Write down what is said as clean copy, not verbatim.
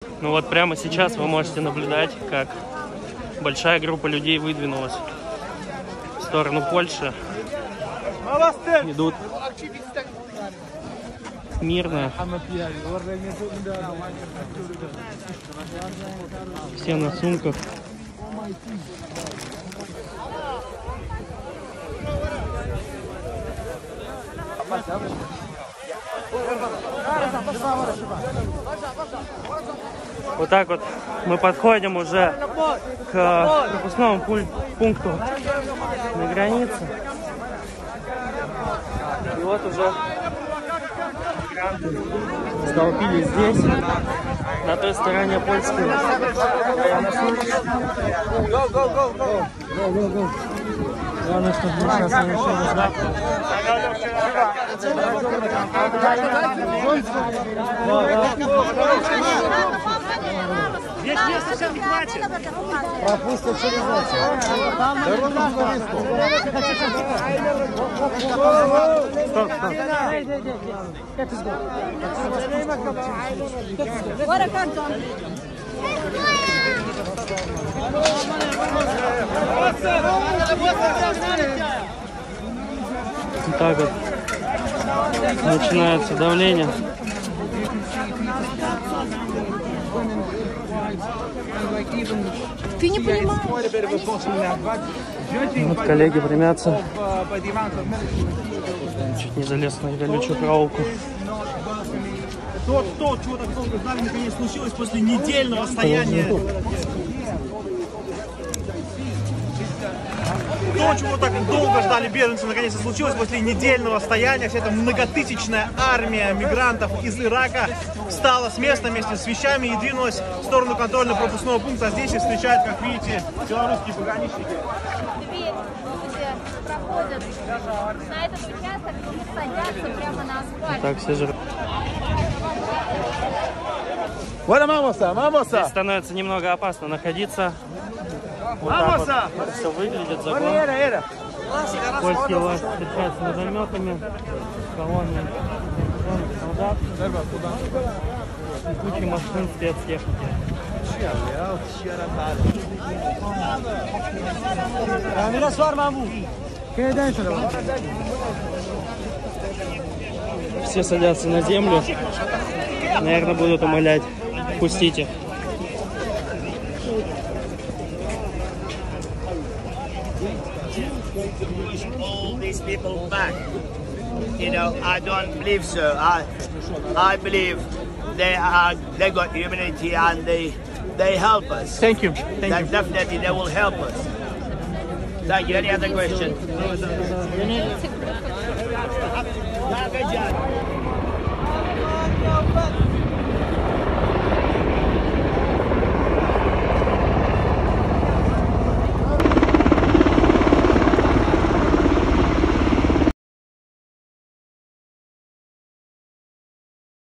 Ну вот прямо сейчас вы можете наблюдать, как большая группа людей выдвинулась в сторону Польши. Идут мирно. Все на сумках. Вот так вот мы подходим уже к пропускному пункту на границе. И вот уже мигранты столпились здесь, на той стороне польской военной службы. Главное, чтобы мы сейчас не решили завтра. Здесь места сейчас не хватит. Пропустят через нас. Так вот начинается давление. Ты не понимаешь? Вот коллеги примятся. Чуть не залез на колючую проволоку. То, чего так долго ждали, наконец случилось после недельного стояния. То, чего так долго ждали беженцы, наконец случилось после недельного стояния. Вся эта многотысячная армия мигрантов из Ирака встала с места вместе с вещами и двинулась в сторону контрольно-пропускного пункта. А здесь их встречают, как видите, белорусские пограничники. Дверь, где проходят на этот участок, люди садятся прямо на асфальт. Так все же. Здесь Становится немного опасно находиться. Вот так вот это все выглядит, загон. Польские власти встречаются междометами, колонны солдат, и куча машин спецтехники. Все садятся на землю. Наверное, будут умолять. Пустите. All these people back. You know, I don't believe so. I believe they got humanity and they help us. Thank you. Definitely they will help us. Thank you. Any other question? Good job.